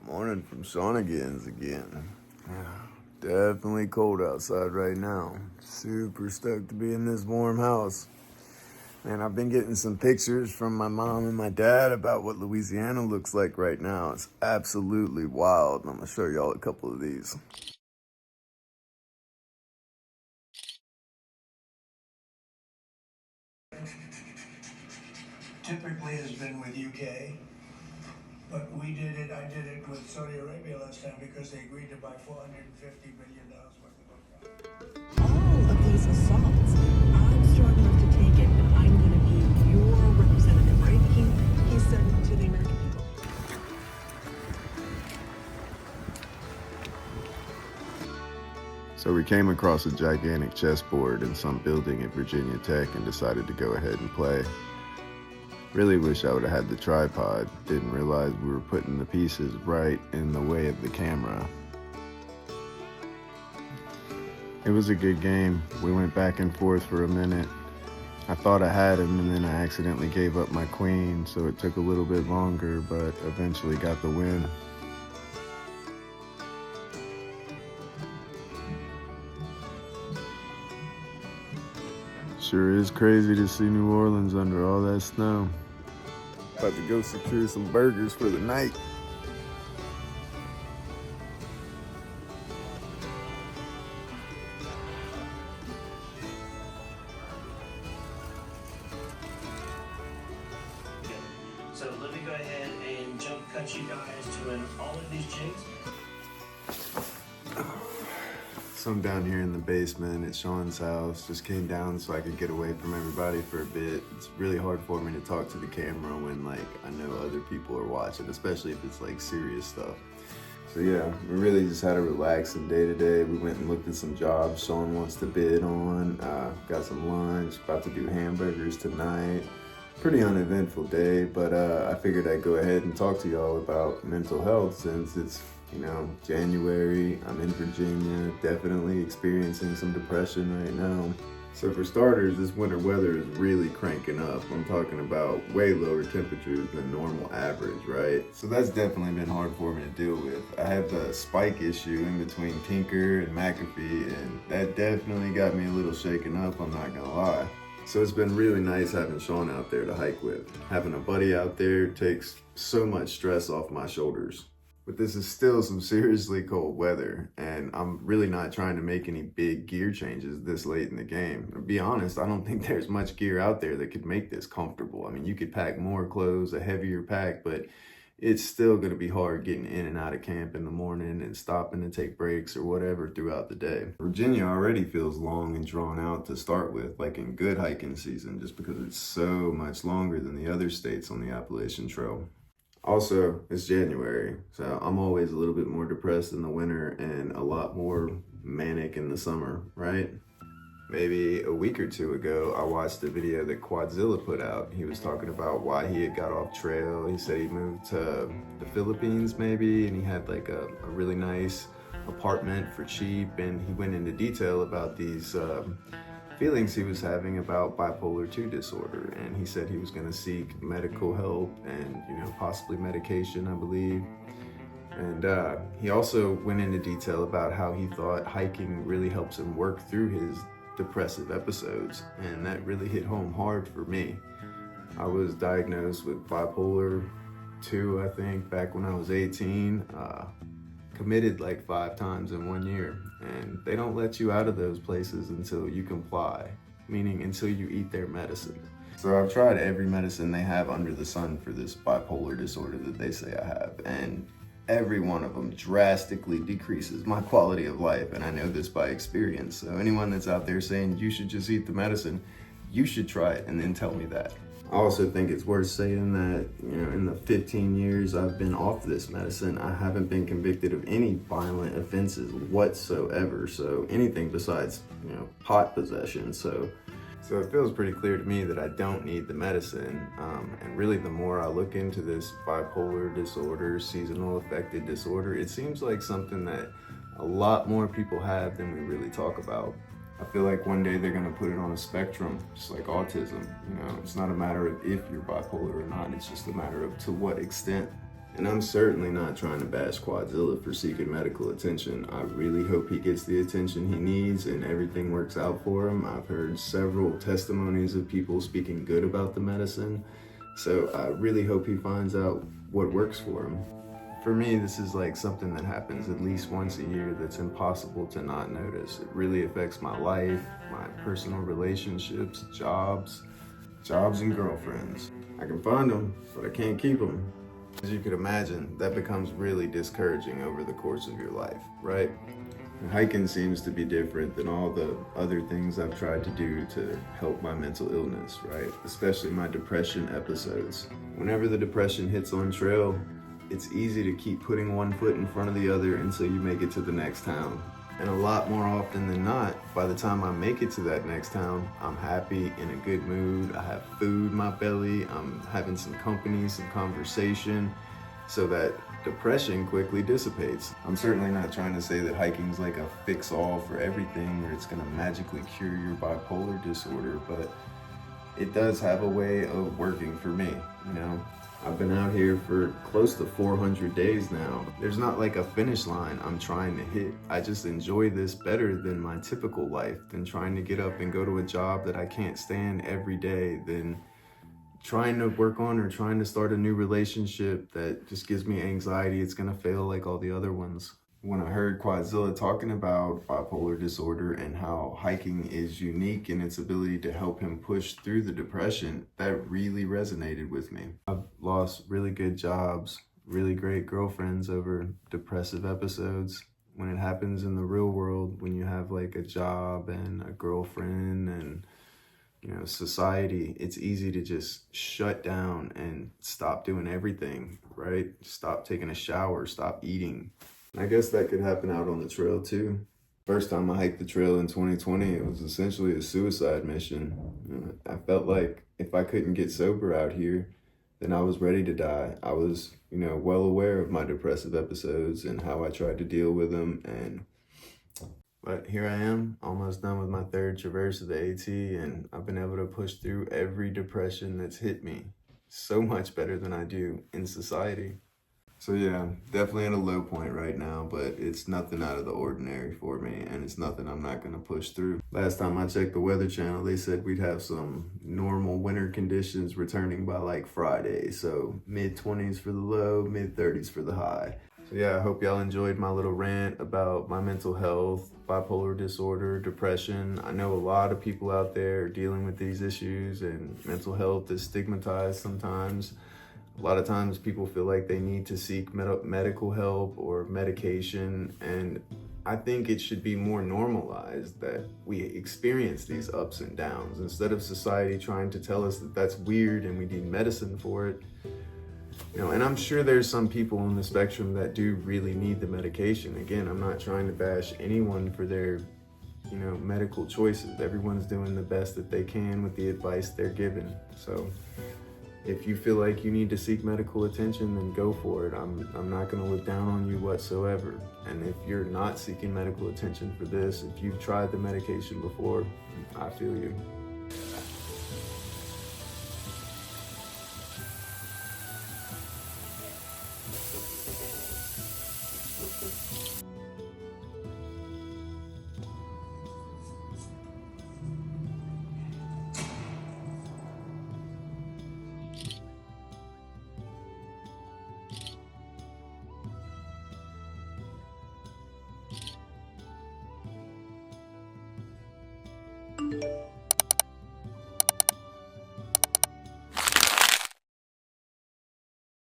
Morning from Sonigans again. Definitely cold outside right now. Super stoked to be in this warm house. Man, I've been getting some pictures from my mom and my dad about what Louisiana looks like right now. It's absolutely wild. I'm gonna show y'all a couple of these. Typically has been with UK, but I did it with Saudi Arabia last time because they agreed to buy $450 billion worth of oil. All of these assaults, I'm strong enough to take it, and I'm going to be your representative, right? He said to the American people. So we came across a gigantic chessboard in some building at Virginia Tech and decided to go ahead and play. Really wish I would have had the tripod. Didn't realize we were putting the pieces right in the way of the camera. It was a good game. We went back and forth for a minute. I thought I had him, and then I accidentally gave up my queen, so it took a little bit longer, but eventually got the win. Sure is crazy to see New Orleans under all that snow. About to go secure some burgers for the night. So let me go ahead and jump cut you guys to all of these jigs. So I'm down here in the basement at Sean's house. Just came down so I could get away from everybody for a bit. It's really hard for me to talk to the camera when I know other people are watching, especially if it's serious stuff. So yeah, we really just had a relaxing day today. We went and looked at some jobs Sean wants to bid on. Got some lunch, about to do hamburgers tonight. Pretty uneventful day, but I figured I'd go ahead and talk to y'all about mental health since it's January. I'm in Virginia, definitely experiencing some depression right now. So for starters, this winter weather is really cranking up. I'm talking about way lower temperatures than normal average, right? So that's definitely been hard for me to deal with. I had the spike issue in between Tinker and McAfee, and that definitely got me a little shaken up, I'm not gonna lie. So it's been really nice having Sean out there to hike with. Having a buddy out there takes so much stress off my shoulders. But this is still some seriously cold weather, and I'm really not trying to make any big gear changes this late in the game. To be honest, I don't think there's much gear out there that could make this comfortable. I mean, you could pack more clothes, a heavier pack, but it's still gonna be hard getting in and out of camp in the morning and stopping to take breaks or whatever throughout the day. Virginia already feels long and drawn out to start with, like in good hiking season, just because it's so much longer than the other states on the Appalachian Trail. Also, it's January, so I'm always a little bit more depressed in the winter and a lot more manic in the summer, right? Maybe a week or two ago, I watched a video that Quadzilla put out. He was talking about why he had got off trail. He said he moved to the Philippines maybe, and he had a really nice apartment for cheap, and he went into detail about these feelings he was having about bipolar 2 disorder, and he said he was going to seek medical help and possibly medication, I believe. And he also went into detail about how he thought hiking really helps him work through his depressive episodes, and that really hit home hard for me. I was diagnosed with bipolar 2, I think, back when I was 18. Committed 5 times in 1 year, and they don't let you out of those places until you comply, meaning until you eat their medicine. So I've tried every medicine they have under the sun for this bipolar disorder that they say I have, and every one of them drastically decreases my quality of life, and I know this by experience. So anyone that's out there saying you should just eat the medicine, you should try it and then tell me that. I also think it's worth saying that, in the 15 years I've been off this medicine, I haven't been convicted of any violent offenses whatsoever. So anything besides, pot possession. So it feels pretty clear to me that I don't need the medicine. And really, the more I look into this bipolar disorder, seasonal affective disorder, it seems like something that a lot more people have than we really talk about. I feel like one day they're gonna put it on a spectrum, just like autism. It's not a matter of if you're bipolar or not, it's just a matter of to what extent. And I'm certainly not trying to bash Quadzilla for seeking medical attention. I really hope he gets the attention he needs and everything works out for him. I've heard several testimonies of people speaking good about the medicine, so I really hope he finds out what works for him. For me, this is like something that happens at least once a year that's impossible to not notice. It really affects my life, my personal relationships, jobs and girlfriends. I can find them, but I can't keep them. As you could imagine, that becomes really discouraging over the course of your life, right? And hiking seems to be different than all the other things I've tried to do to help my mental illness, right? Especially my depression episodes. Whenever the depression hits on trail, it's easy to keep putting one foot in front of the other until you make it to the next town. And a lot more often than not, by the time I make it to that next town, I'm happy, in a good mood, I have food in my belly, I'm having some company, some conversation, so that depression quickly dissipates. I'm certainly not trying to say that hiking's like a fix-all for everything or it's gonna magically cure your bipolar disorder, but it does have a way of working for me, you know? I've been out here for close to 400 days now. There's not like a finish line I'm trying to hit. I just enjoy this better than my typical life, than trying to get up and go to a job that I can't stand every day, than trying to work on or trying to start a new relationship that just gives me anxiety it's gonna fail like all the other ones. When I heard Quadzilla talking about bipolar disorder and how hiking is unique in its ability to help him push through the depression, that really resonated with me. I've lost really good jobs, really great girlfriends over depressive episodes. When it happens in the real world, when you have like a job and a girlfriend and society, it's easy to just shut down and stop doing everything, right? Stop taking a shower, stop eating. I guess that could happen out on the trail too. First time I hiked the trail in 2020, it was essentially a suicide mission. I felt like if I couldn't get sober out here, then I was ready to die. I was, well aware of my depressive episodes and how I tried to deal with them. But here I am, almost done with my third traverse of the AT, and I've been able to push through every depression that's hit me so much better than I do in society. So yeah, definitely at a low point right now, but it's nothing out of the ordinary for me, and it's nothing I'm not gonna push through. Last time I checked the Weather Channel, they said we'd have some normal winter conditions returning by like Friday. So mid-20s for the low, mid-30s for the high. So yeah, I hope y'all enjoyed my little rant about my mental health, bipolar disorder, depression. I know a lot of people out there are dealing with these issues, and mental health is stigmatized sometimes. A lot of times people feel like they need to seek medical help or medication, and I think it should be more normalized that we experience these ups and downs instead of society trying to tell us that that's weird and we need medicine for it. And I'm sure there's some people on the spectrum that do really need the medication. Again, I'm not trying to bash anyone for their medical choices. Everyone's doing the best that they can with the advice they're given. So if you feel like you need to seek medical attention, then go for it. I'm not gonna look down on you whatsoever. And if you're not seeking medical attention for this, if you've tried the medication before, I feel you.